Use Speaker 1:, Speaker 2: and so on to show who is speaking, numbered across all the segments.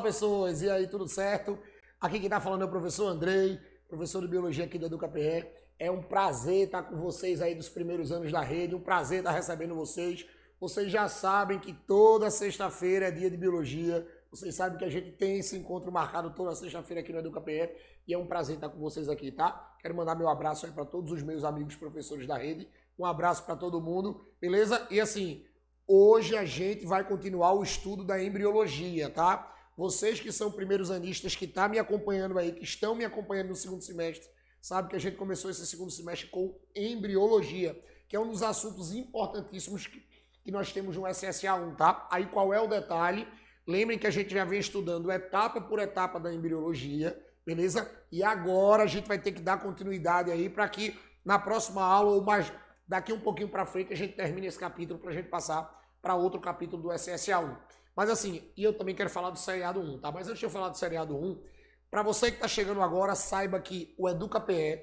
Speaker 1: pessoas! E aí, tudo certo? Aqui quem tá falando é o professor Andrei, professor de Biologia aqui do EducaPE. É um prazer estar com vocês aí dos primeiros anos da rede, um prazer estar recebendo vocês. Vocês já sabem que toda sexta-feira é dia de Biologia. Vocês sabem que a gente tem esse encontro marcado toda sexta-feira aqui no EducaPE e é um prazer estar com vocês aqui, tá? Quero mandar meu abraço aí para todos os meus amigos professores da rede. Um abraço para todo mundo, beleza? E assim, hoje a gente vai continuar o estudo da embriologia, tá? Vocês que são primeiros anistas, que estão me acompanhando aí, que estão me acompanhando no segundo semestre, sabe que a gente começou esse segundo semestre com embriologia, que é um dos assuntos importantíssimos que nós temos no SSA1, tá? Aí qual é o detalhe? Lembrem que a gente já vem estudando etapa por etapa da embriologia, beleza? E agora a gente vai ter que dar continuidade aí para que na próxima aula ou mais daqui um pouquinho para frente a gente termine esse capítulo para a gente passar para outro capítulo do SSA1. Mas assim, e eu também quero falar do seriado 1, tá? Mas antes de eu falar do seriado 1, para você que está chegando agora, saiba que o EducaPE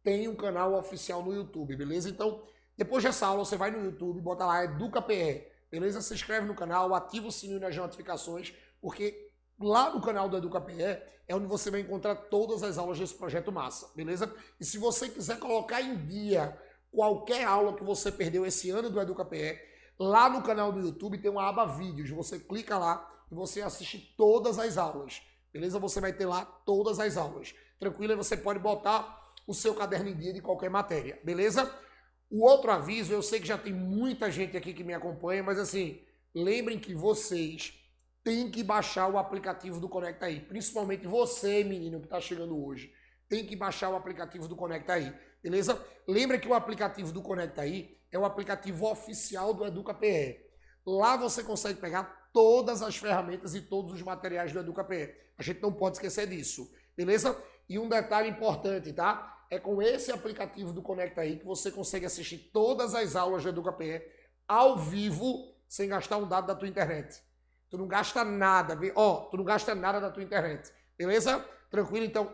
Speaker 1: tem um canal oficial no YouTube, beleza? Então, depois dessa aula, você vai no YouTube, bota lá EducaPE, beleza? Se inscreve no canal, ativa o sininho nas notificações, porque lá no canal do EducaPE é onde você vai encontrar todas as aulas desse projeto massa, beleza? E se você quiser colocar em dia qualquer aula que você perdeu esse ano do EducaPE, lá no canal do YouTube tem uma aba vídeos, você clica lá e você assiste todas as aulas, beleza? Você vai ter lá todas as aulas, tranquilo? E você pode botar o seu caderno em dia de qualquer matéria, beleza? O outro aviso, eu sei que já tem muita gente aqui que me acompanha, mas assim, lembrem que vocês têm que baixar o aplicativo do Conecta Aí, principalmente você, menino, que está chegando hoje, tem que baixar o aplicativo do Conecta Aí, beleza? Lembra que o aplicativo do Conecta Aí é o aplicativo oficial do EducaPE. Lá você consegue pegar todas as ferramentas e todos os materiais do EducaPE. A gente não pode esquecer disso, beleza? E um detalhe importante, tá? É com esse aplicativo do Conecta Aí que você consegue assistir todas as aulas do EducaPE ao vivo, sem gastar um dado da tua internet. Tu não gasta nada, tu não gasta nada da tua internet, beleza? Tranquilo? Então,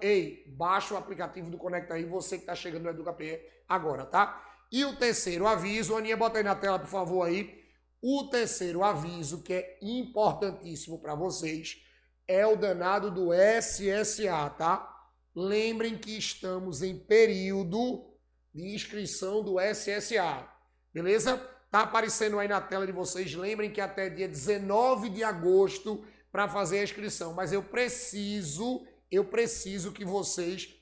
Speaker 1: baixa o aplicativo do Conecta Aí, você que está chegando no EducaPE agora, tá? E o terceiro aviso, Aninha, bota aí na tela, por favor, aí. O terceiro aviso, que é importantíssimo para vocês, é o danado do SSA, tá? Lembrem que estamos em período de inscrição do SSA, beleza? Tá aparecendo aí na tela de vocês. Lembrem que até dia 19 de agosto para fazer a inscrição, mas eu preciso que vocês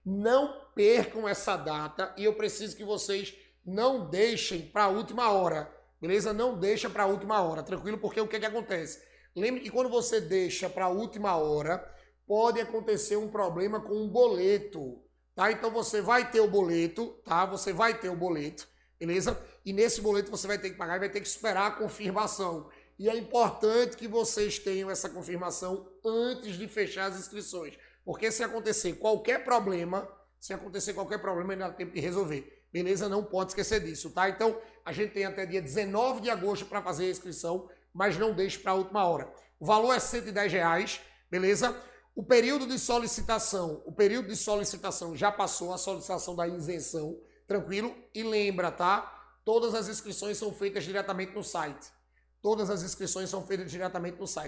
Speaker 1: não percam essa data e eu preciso que vocês não deixem para a última hora, beleza? Não deixa para a última hora, tranquilo? Porque o que acontece? Lembre que quando você deixa para a última hora, pode acontecer um problema com o boleto, tá? Então você vai ter o boleto, tá? Você vai ter o boleto, beleza? E nesse boleto você vai ter que pagar e vai ter que esperar a confirmação. E é importante que vocês tenham essa confirmação antes de fechar as inscrições. Porque se acontecer qualquer problema, ainda dá tempo de resolver. Beleza? Não pode esquecer disso, tá? Então, a gente tem até dia 19 de agosto para fazer a inscrição, mas não deixe para a última hora. O valor é R$110, beleza? O período de solicitação já passou, a solicitação da isenção, tranquilo? E lembra, tá? Todas as inscrições são feitas diretamente no site.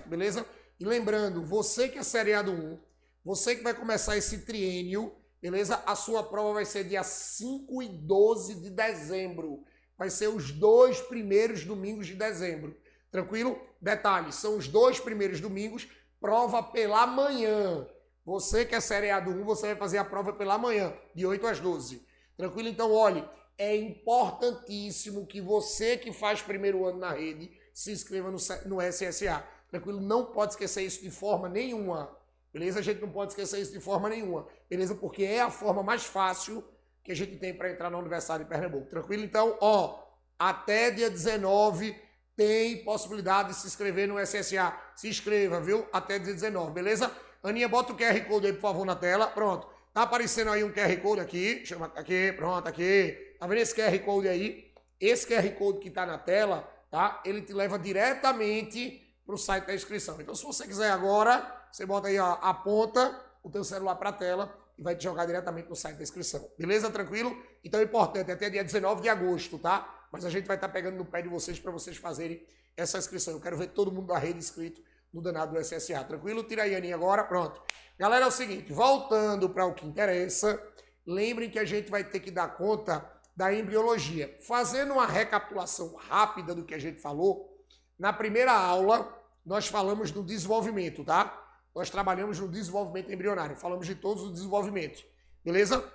Speaker 1: Beleza? E lembrando, você que é seriado 1, você que vai começar esse triênio, beleza? A sua prova vai ser dia 5 e 12 de dezembro. Vai ser os 2 primeiros domingos de dezembro. Tranquilo? Detalhe, são os 2 primeiros domingos, prova pela manhã. Você que é seriado 1, você vai fazer a prova pela manhã, de 8 às 12. Tranquilo? Então, olhe, é importantíssimo que você que faz primeiro ano na rede se inscreva no SSA. Tranquilo? Não pode esquecer isso de forma nenhuma. Beleza? A gente não pode esquecer isso de forma nenhuma. Beleza? Porque é a forma mais fácil que a gente tem para entrar na Universidade de Pernambuco. Tranquilo? Então, até dia 19 tem possibilidade de se inscrever no SSA. Se inscreva, viu? Até dia 19, beleza? Aninha, bota o QR Code aí, por favor, na tela. Pronto. Tá aparecendo aí um QR Code aqui. Chama aqui, pronto, aqui. Tá vendo esse QR Code aí? Esse QR Code que tá na tela, tá? Ele te leva diretamente para o site da inscrição. Então, se você quiser agora, você bota aí, aponta o teu celular para a tela e vai te jogar diretamente no site da inscrição. Beleza? Tranquilo? Então é importante, até dia 19 de agosto, tá? Mas a gente vai estar pegando no pé de vocês para vocês fazerem essa inscrição. Eu quero ver todo mundo da rede inscrito no danado do SSA. Tranquilo? Tira aí, Aninha, agora. Pronto. Galera, é o seguinte, voltando para o que interessa, lembrem que a gente vai ter que dar conta da embriologia. Fazendo uma recapitulação rápida do que a gente falou, na primeira aula nós falamos do desenvolvimento, tá? Nós trabalhamos no desenvolvimento embrionário, falamos de todos os desenvolvimentos, beleza?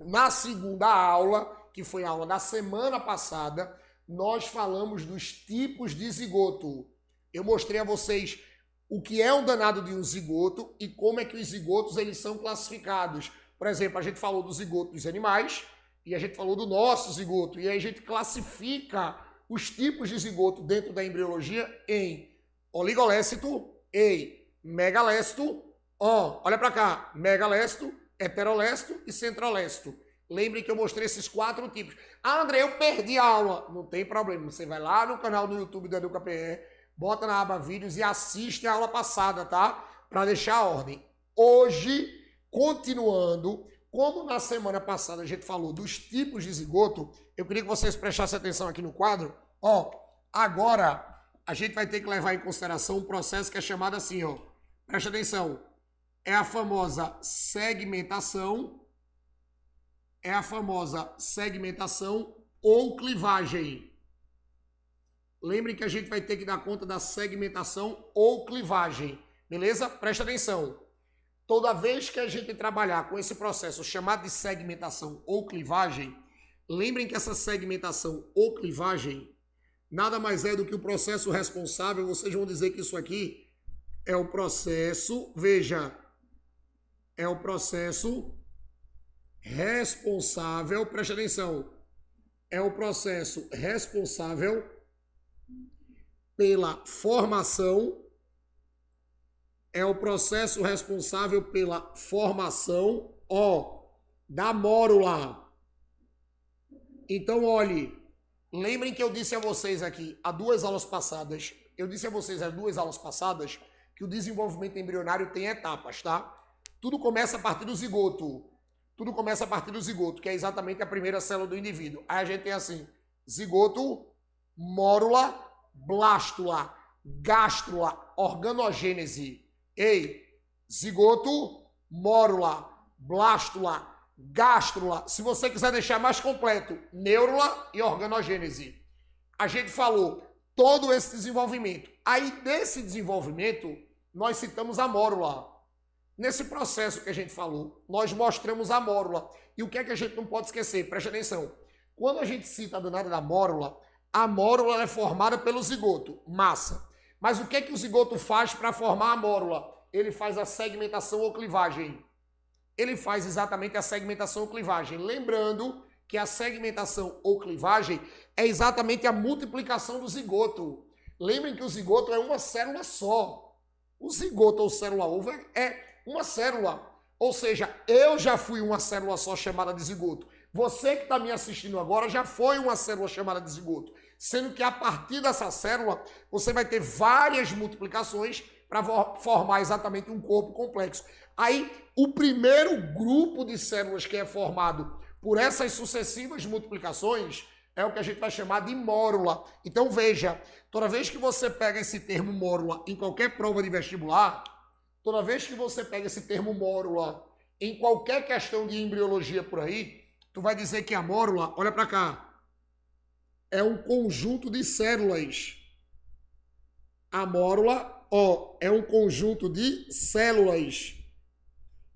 Speaker 1: Na segunda aula, que foi a aula da semana passada, nós falamos dos tipos de zigoto. Eu mostrei a vocês o que é um danado de um zigoto e como é que os zigotos eles são classificados. Por exemplo, a gente falou do zigoto dos animais e a gente falou do nosso zigoto. E aí a gente classifica os tipos de zigoto dentro da embriologia em oligolécito e megalécito. Olha para cá, megalécito, heterolécito e centrolécito. Lembrem que eu mostrei esses 4 tipos. Ah, André, eu perdi a aula. Não tem problema, você vai lá no canal do YouTube da EducaPR, bota na aba vídeos e assiste a aula passada, tá? Para deixar a ordem. Hoje, continuando, como na semana passada a gente falou dos tipos de zigoto, eu queria que vocês prestassem atenção aqui no quadro. Agora a gente vai ter que levar em consideração um processo que é chamado assim, presta atenção. É a famosa segmentação. Ou clivagem. Lembrem que a gente vai ter que dar conta da segmentação ou clivagem, beleza? Presta atenção. Toda vez que a gente trabalhar com esse processo chamado de segmentação ou clivagem, lembrem que essa segmentação ou clivagem nada mais é do que o processo responsável. Vocês vão dizer que isso aqui é o processo, veja, é o processo responsável, presta atenção, é o processo responsável pela formação, da mórula. Então, olhe, lembrem que eu disse a vocês aqui, há 2 aulas passadas, que o desenvolvimento embrionário tem etapas, tá? Tudo começa a partir do zigoto. Que é exatamente a primeira célula do indivíduo. Aí a gente tem assim, zigoto, mórula, blástula, gástrula, organogênese. Zigoto, mórula, blástula, gástrula. Se você quiser deixar mais completo, neurula e organogênese. A gente falou todo esse desenvolvimento. Aí desse desenvolvimento, nós citamos a mórula. Nesse processo que a gente falou, nós mostramos a mórula. E o que é que a gente não pode esquecer? Preste atenção. Quando a gente cita a danada da mórula, a mórula é formada pelo zigoto, massa. Mas o que é que o zigoto faz para formar a mórula? Ele faz a segmentação ou clivagem. Ele faz exatamente a segmentação ou clivagem. Lembrando que a segmentação ou clivagem é exatamente a multiplicação do zigoto. Lembrem que o zigoto é uma célula só. O zigoto ou célula ovo é uma célula. Ou seja, eu já fui uma célula só chamada de zigoto. Você que está me assistindo agora já foi uma célula chamada de zigoto. Sendo que a partir dessa célula, você vai ter várias multiplicações para formar exatamente um corpo complexo. Aí, o primeiro grupo de células que é formado por essas sucessivas multiplicações é o que a gente vai chamar de mórula. Então, veja, toda vez que você pega esse termo mórula em qualquer prova de vestibular, toda vez que você pega esse termo mórula em qualquer questão de embriologia por aí, tu vai dizer que a mórula, olha para cá, é um conjunto de células. A mórula, é um conjunto de células.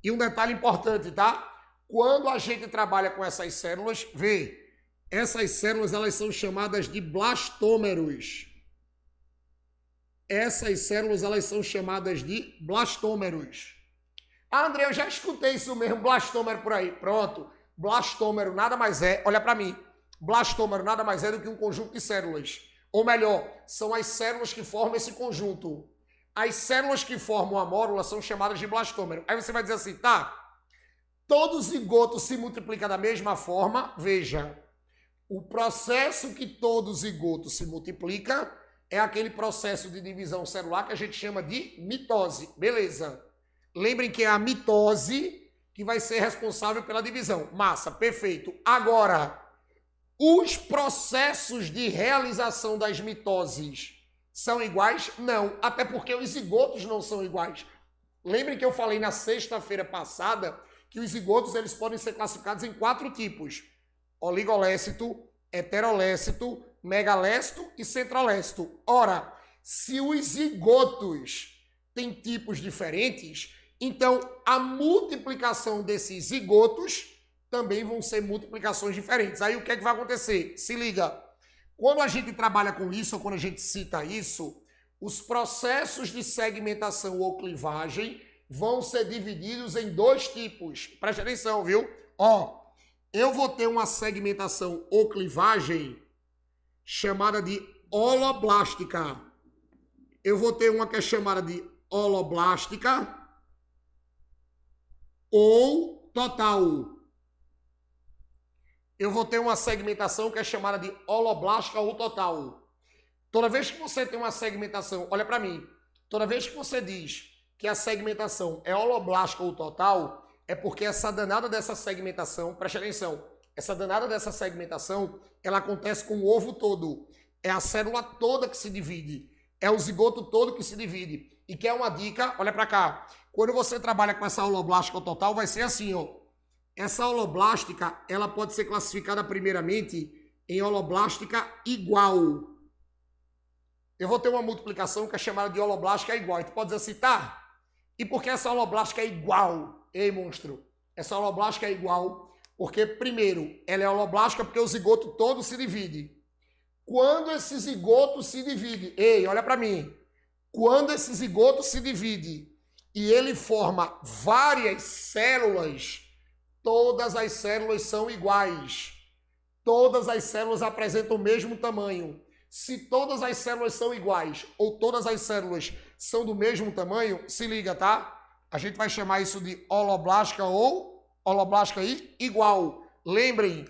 Speaker 1: E um detalhe importante, tá? Quando a gente trabalha com essas células, vê, essas células elas são chamadas de blastômeros. Essas células elas são chamadas de blastômeros. Ah, André, eu já escutei isso mesmo, blastômero por aí. Pronto. Blastômero nada mais é, olha para mim, blastômero nada mais é do que um conjunto de células. Ou melhor, são as células que formam esse conjunto. As células que formam a mórula são chamadas de blastômero. Aí você vai dizer assim, tá, todo zigoto se multiplica da mesma forma. Veja, o processo que todo zigoto se multiplica é aquele processo de divisão celular que a gente chama de mitose. Beleza. Lembrem que é a mitose que vai ser responsável pela divisão. Massa, perfeito. Agora, os processos de realização das mitoses São iguais? Não, até porque os zigotos não são iguais. Lembrem que eu falei na sexta-feira passada que os zigotos eles podem ser classificados em 4 tipos: oligolécito, heterolécito, megalécito e centrolécito. Ora, se os zigotos têm tipos diferentes, então a multiplicação desses zigotos também vão ser multiplicações diferentes. Aí o que é que vai acontecer? Se liga, quando a gente trabalha com isso, ou quando a gente cita isso, os processos de segmentação ou clivagem vão ser divididos em 2 tipos. Preste atenção, viu? Ó, eu vou ter uma segmentação ou clivagem chamada de holoblástica. Eu vou ter uma que é chamada de holoblástica ou total. Eu vou ter uma segmentação que é chamada de holoblástica ou total. Toda vez que você tem uma segmentação, olha para mim, toda vez que você diz que a segmentação é holoblástica ou total, é porque essa danada dessa segmentação, preste atenção, essa danada dessa segmentação, ela acontece com o ovo todo. É a célula toda que se divide. É o zigoto todo que se divide. E quer uma dica? Olha para cá. Quando você trabalha com essa holoblástica ou total, vai ser assim, ó. Essa holoblástica, ela pode ser classificada primeiramente em holoblástica igual. Eu vou ter uma multiplicação que é chamada de holoblástica igual. E tu pode dizer assim, tá? E por que essa holoblástica é igual? Ei, monstro. Essa holoblástica é igual porque, primeiro, ela é holoblástica porque o zigoto todo se divide. Quando esse zigoto se divide, ei, olha para mim. Quando esse zigoto se divide e ele forma várias células, todas as células são iguais. Todas as células apresentam o mesmo tamanho. Se todas as células são iguais ou todas as células são do mesmo tamanho, se liga, tá? A gente vai chamar isso de holoblástica ou holoblástica igual. Lembrem,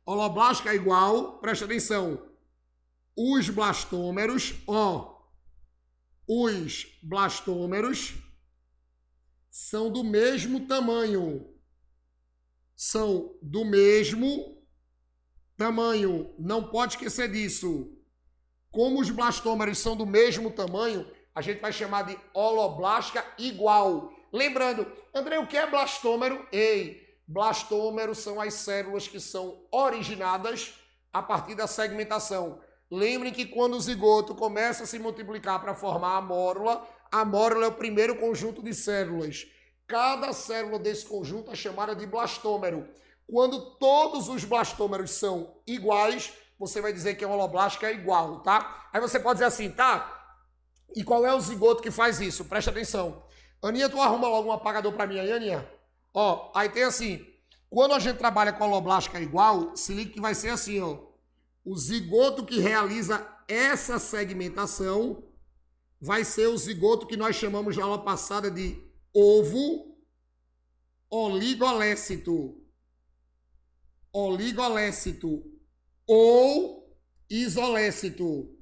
Speaker 1: holoblástica igual, presta atenção. Os blastômeros, os blastômeros são do mesmo tamanho. São do mesmo tamanho. Não pode esquecer disso. Como os blastômeros são do mesmo tamanho, a gente vai chamar de holoblástica igual. Lembrando, André, o que é blastômero? Ei, blastômeros são as células que são originadas a partir da segmentação. Lembrem que quando o zigoto começa a se multiplicar para formar a mórula é o primeiro conjunto de células. Cada célula desse conjunto é chamada de blastômero. Quando todos os blastômeros são iguais, você vai dizer que a holoblástica é igual, tá? Aí você pode dizer assim, tá? E qual é o zigoto que faz isso? Presta atenção. Aninha, tu arruma logo um apagador para mim aí, Aninha? Ó, aí tem assim, quando a gente trabalha com a holoblástica igual, se liga que vai ser assim, ó. O zigoto que realiza essa segmentação vai ser o zigoto que nós chamamos na aula passada de ovo oligolécito. Oligolécito ou isolécito.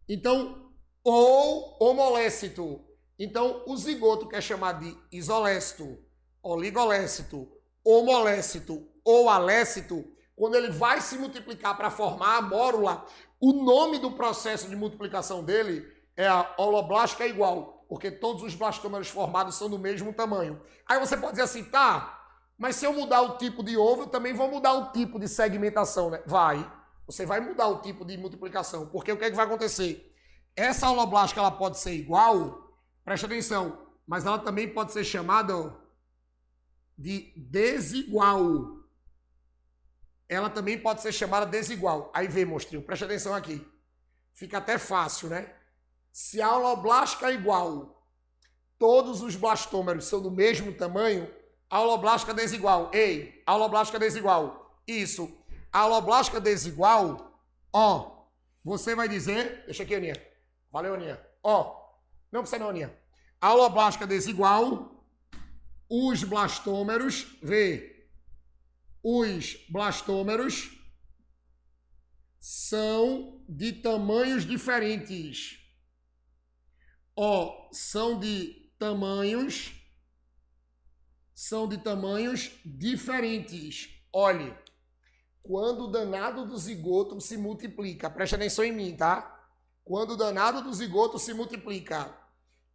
Speaker 1: Então, ou homolécito. Então, o zigoto que é chamado de isolécito, oligolécito, homolécito ou alécito, quando ele vai se multiplicar para formar a mórula, o nome do processo de multiplicação dele é a holoblástica igual, porque todos os blastômeros formados são do mesmo tamanho. Aí você pode dizer assim, tá, mas se eu mudar o tipo de ovo, eu também vou mudar o tipo de segmentação, né? Vai. Você vai mudar o tipo de multiplicação, porque o que é que vai acontecer? Essa holoblástica ela pode ser igual, presta atenção, mas ela também pode ser chamada de desigual. Ela também pode ser chamada desigual. Aí vem, monstrinho, presta atenção aqui. Fica até fácil, né? Se a holoblástica é igual, todos os blastômeros são do mesmo tamanho, a holoblástica desigual. Ei, a holoblástica desigual. Isso. A holoblástica desigual, ó, você vai dizer... Deixa aqui, Aninha. Valeu, Aninha. Ó, não precisa não, Aninha. A holoblástica desigual, os blastômeros, vê... Os blastômeros são de tamanhos diferentes. Ó, são de tamanhos diferentes. Olhe, quando o danado do zigoto se multiplica, presta atenção em mim, tá? Quando o danado do zigoto se multiplica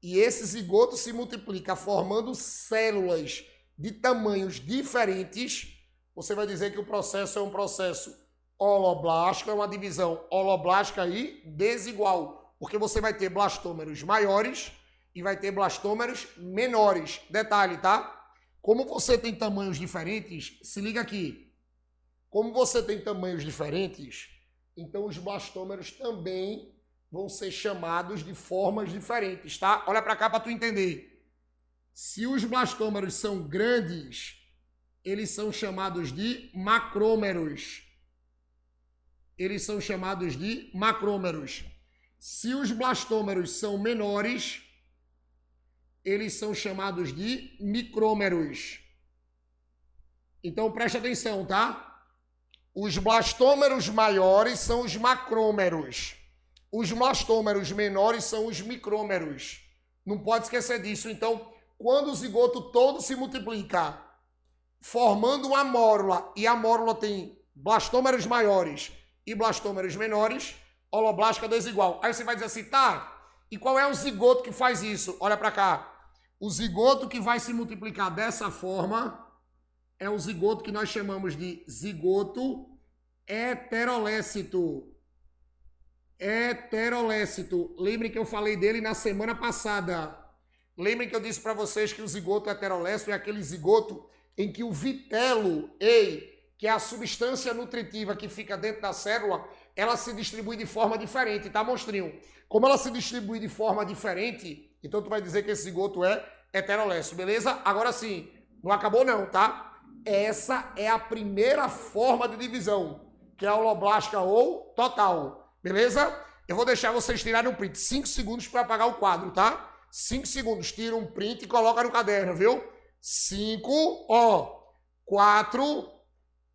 Speaker 1: e esse zigoto se multiplica formando células de tamanhos diferentes, você vai dizer que o processo é um processo holoblástico, é uma divisão holoblástica e desigual, porque você vai ter blastômeros maiores e vai ter blastômeros menores. Detalhe, tá? Como você tem tamanhos diferentes, se liga aqui. Como você tem tamanhos diferentes, então os blastômeros também vão ser chamados de formas diferentes, tá? Olha para cá para tu entender. Se os blastômeros são grandes, eles são chamados de macrômeros. Eles são chamados de macrômeros. Se os blastômeros são menores, eles são chamados de micrômeros. Então preste atenção, tá? Os blastômeros maiores são os macrômeros. Os blastômeros menores são os micrômeros. Não pode esquecer disso. Então, quando o zigoto todo se multiplica, formando uma mórula, e a mórula tem blastômeros maiores e blastômeros menores, holoblástica desigual. Aí você vai dizer assim, tá, e qual é o zigoto que faz isso? Olha para cá. O zigoto que vai se multiplicar dessa forma é o zigoto que nós chamamos de zigoto heterolécito. Heterolécito. Lembrem que eu falei dele na semana passada. Lembrem que eu disse para vocês que o zigoto heterolécito é aquele zigoto em que o vitelo, que é a substância nutritiva que fica dentro da célula, ela se distribui de forma diferente, tá, monstrinho? Como ela se distribui de forma diferente, então tu vai dizer que esse zigoto é heterolécito, beleza? Agora sim, não acabou não, tá? Essa é a primeira forma de divisão, que é a holoblástica ou total, beleza? Eu vou deixar vocês tirarem um print, 5 segundos para apagar o quadro, tá? 5 segundos, tira um print e coloca no caderno, viu? 5, 4,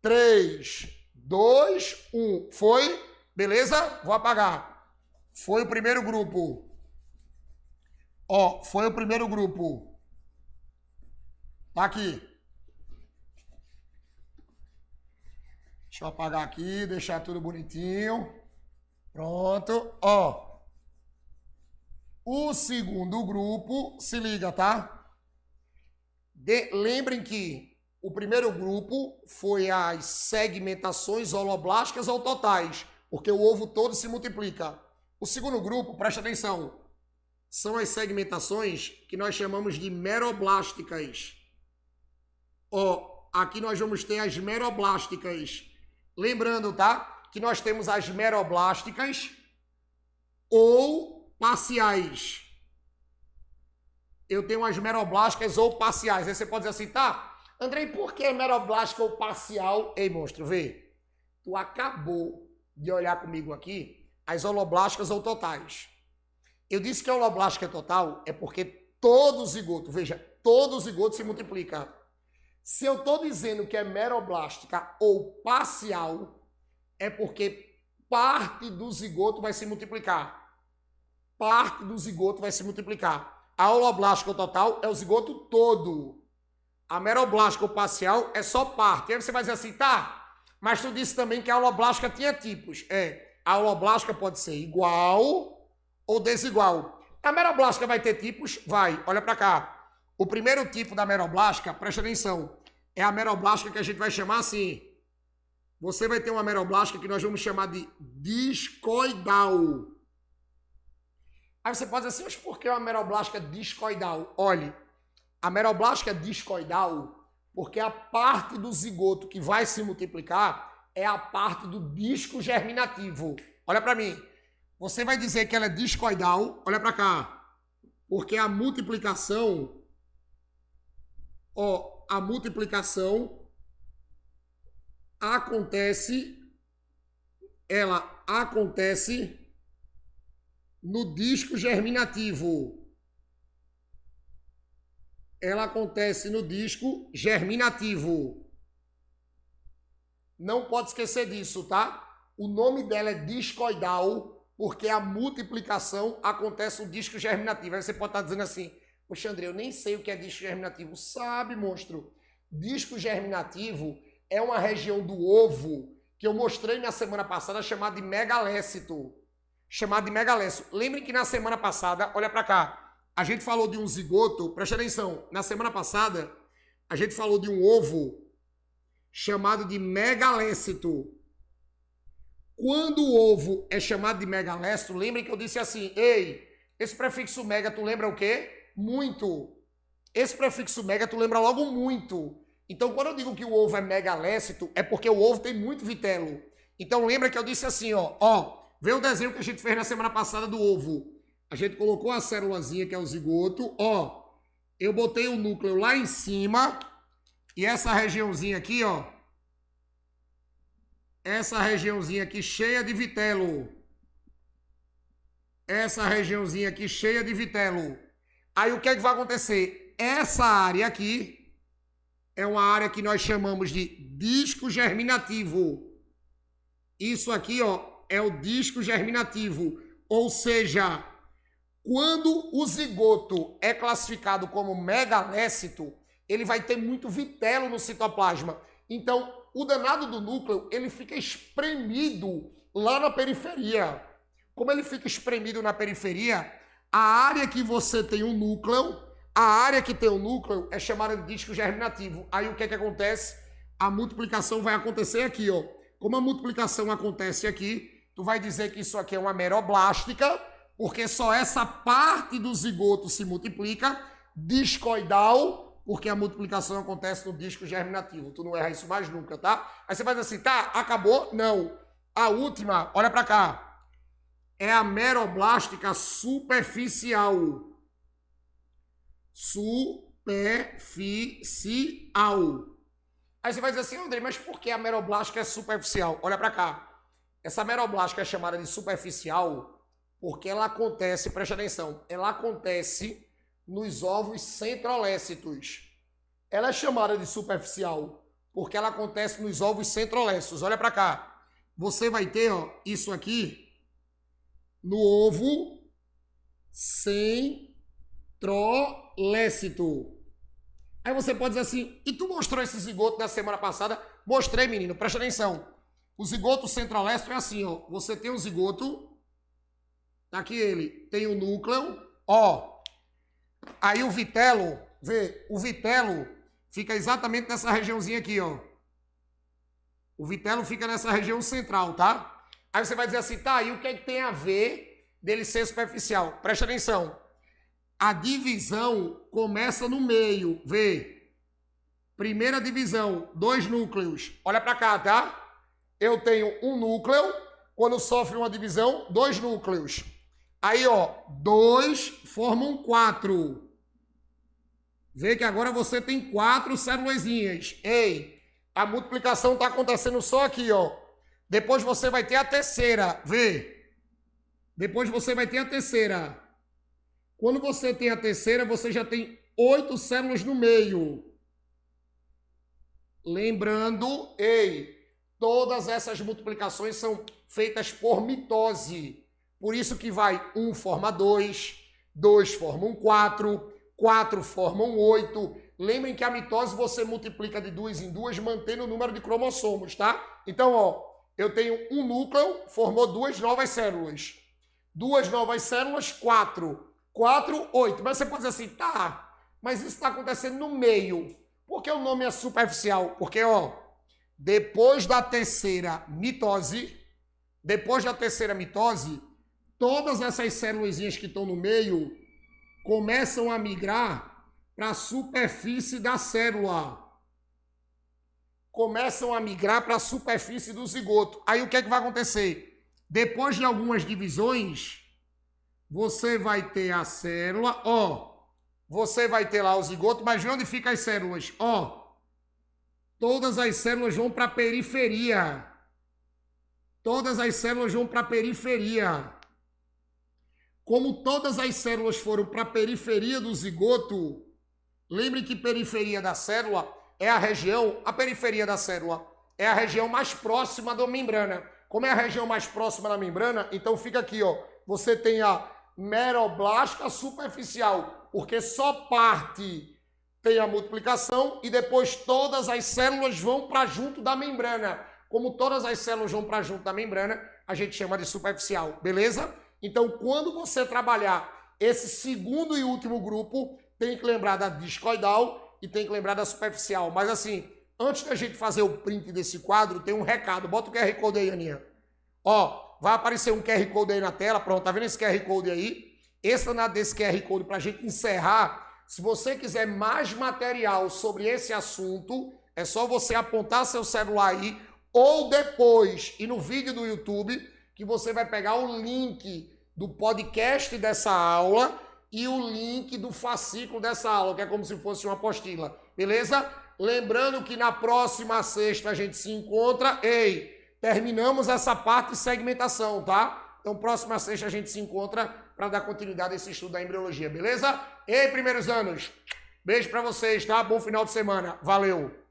Speaker 1: 3, 2, 1. Foi? Beleza? Vou apagar. Foi o primeiro grupo. Foi o primeiro grupo. Tá aqui. Deixa eu apagar aqui, deixar tudo bonitinho. Pronto. O segundo grupo, se liga, tá? Lembrem que o primeiro grupo foi as segmentações holoblásticas ou totais, porque o ovo todo se multiplica. O segundo grupo, presta atenção, são as segmentações que nós chamamos de meroblásticas. Aqui nós vamos ter as meroblásticas. Lembrando, tá? Que nós temos as meroblásticas ou parciais. Eu tenho as meroblásticas ou parciais. Aí você pode dizer assim, tá? Andrei, por que meroblástica ou parcial? Ei, monstro, vê. Tu acabou de olhar comigo aqui as holoblásticas ou totais. Eu disse que a holoblástica total é porque todo zigoto, veja, todo zigoto se multiplica. Se eu estou dizendo que é meroblástica ou parcial, é porque parte do zigoto vai se multiplicar. Parte do zigoto vai se multiplicar. A holoblástica total é o zigoto todo. A meroblástica ou parcial é só parte. Aí você vai dizer assim, tá, mas tu disse também que a holoblástica tinha tipos. A holoblástica pode ser igual ou desigual. A meroblástica vai ter tipos? Vai. Olha para cá. O primeiro tipo da meroblástica, presta atenção, é a meroblástica que a gente vai chamar assim. Você vai ter uma meroblástica que nós vamos chamar de discoidal. Aí você pode dizer assim, mas por que uma meroblástica discoidal? Olhe, a meroblástica discoidal, porque a parte do zigoto que vai se multiplicar é a parte do disco germinativo. Olha para mim. Você vai dizer que ela é discoidal, olha para cá, porque a multiplicação, ela acontece no disco germinativo. Ela acontece no disco germinativo. Não pode esquecer disso, tá? O nome dela é discoidal porque a multiplicação acontece no disco germinativo. Aí você pode estar dizendo assim, poxa, André, eu nem sei o que é disco germinativo. Sabe, monstro? Disco germinativo é uma região do ovo que eu mostrei na semana passada chamada de megalécito. chamado de megalécito. Lembrem que na semana passada, olha para cá, a gente falou de um zigoto, presta atenção, na semana passada, a gente falou de um ovo chamado de megalécito. Quando o ovo é chamado de megalécito, lembrem que eu disse assim, ei, esse prefixo mega, tu lembra o quê? Muito. Esse prefixo mega, tu lembra logo muito. Então, quando eu digo que o ovo é megalécito, é porque o ovo tem muito vitelo. Então, lembra que eu disse assim, ó, vê o desenho que a gente fez na semana passada do ovo. A gente colocou a célulazinha, que é o zigoto, ó. Eu botei o núcleo lá em cima e essa regiãozinha aqui, ó. Essa regiãozinha aqui cheia de vitelo. Essa regiãozinha aqui cheia de vitelo. Aí o que é que vai acontecer? Essa área aqui é uma área que nós chamamos de disco germinativo. Isso aqui, ó, é o disco germinativo. Ou seja, quando o zigoto é classificado como megalécito, ele vai ter muito vitelo no citoplasma. Então, o danado do núcleo, ele fica espremido lá na periferia. Como ele fica espremido na periferia, a área que você tem o núcleo, a área que tem o núcleo é chamada de disco germinativo. Aí o que é que acontece? A multiplicação vai acontecer aqui, ó. Como a multiplicação acontece aqui, tu vai dizer que isso aqui é uma meroblástica, porque só essa parte do zigoto se multiplica, discoidal, porque a multiplicação acontece no disco germinativo. Tu não erra isso mais nunca, tá? Aí você vai dizer assim, tá, acabou? Não. A última, olha pra cá. É a meroblástica superficial. Superficial. Aí você vai dizer assim, André, mas por que a meroblástica é superficial? Olha pra cá. Essa meroblástica é chamada de superficial porque ela acontece, preste atenção, ela acontece nos ovos centrolécitos. Ela é chamada de superficial porque ela acontece nos ovos centrolécitos. Olha pra cá. Você vai ter, ó, isso aqui no ovo centrolécito. Aí você pode dizer assim, e tu mostrou esse zigoto na semana passada? Mostrei, menino, presta atenção. O zigoto centrolécito é assim, ó. Você tem o zigoto, tá aqui ele, tem o núcleo, ó. Aí o vitelo, vê, o vitelo fica exatamente nessa regiãozinha aqui, ó. O vitelo fica nessa região central, tá? Aí você vai dizer assim, tá, e o que é que tem a ver dele ser superficial? Presta atenção. A divisão começa no meio, vê. Primeira divisão, 2 núcleos. Olha pra cá, tá? Eu tenho um núcleo, quando sofre uma divisão, 2 núcleos. Aí, ó, 2 formam 4. Vê que agora você tem 4 célulazinhas. Ei, a multiplicação está acontecendo só aqui, ó. Depois você vai ter a terceira, vê? Depois você vai ter a terceira. Quando você tem a terceira, você já tem 8 células no meio. Lembrando, ei, todas essas multiplicações são feitas por mitose. Por isso que vai 1 forma 2, 2 formam 4, 4 formam 8. Lembrem que a mitose você multiplica de 2 em 2, mantendo o número de cromossomos, tá? Então, ó, eu tenho um núcleo, formou 2 novas células. 2 novas células, 4. 4, 8. Mas você pode dizer assim, tá, mas isso está acontecendo no meio. Por que o nome é superficial? Porque, ó, depois da terceira mitose, todas essas células que estão no meio começam a migrar para a superfície da célula. Começam a migrar para a superfície do zigoto. Aí o que é que vai acontecer? Depois de algumas divisões, você vai ter a célula, ó. Você vai ter lá o zigoto, mas de onde ficam as células? Ó. Todas as células vão para a periferia. Todas as células vão para a periferia. Como todas as células foram para a periferia do zigoto, lembre que periferia da célula é a região, a periferia da célula é a região mais próxima da membrana. Como é a região mais próxima da membrana, então fica aqui, ó. Você tem a meroblástica superficial, porque só parte tem a multiplicação e depois todas as células vão para junto da membrana. como todas as células vão para junto da membrana, a gente chama de superficial, beleza? Então, quando você trabalhar esse segundo e último grupo, tem que lembrar da discoidal e tem que lembrar da superficial. Mas assim, antes da gente fazer o print desse quadro, tem um recado. Bota o QR Code aí, Aninha. Ó, vai aparecer um QR Code aí na tela. Pronto, tá vendo esse QR Code aí? Esse danado desse QR Code pra gente encerrar. Se você quiser mais material sobre esse assunto, é só você apontar seu celular aí ou depois ir no vídeo do YouTube que você vai pegar o link do podcast dessa aula e o link do fascículo dessa aula, que é como se fosse uma apostila, beleza? Lembrando que na próxima sexta a gente se encontra. Ei, terminamos essa parte de segmentação, tá? Então, próxima sexta a gente se encontra para dar continuidade a esse estudo da embriologia, beleza? Ei, primeiros anos, beijo para vocês, tá? Bom final de semana. Valeu!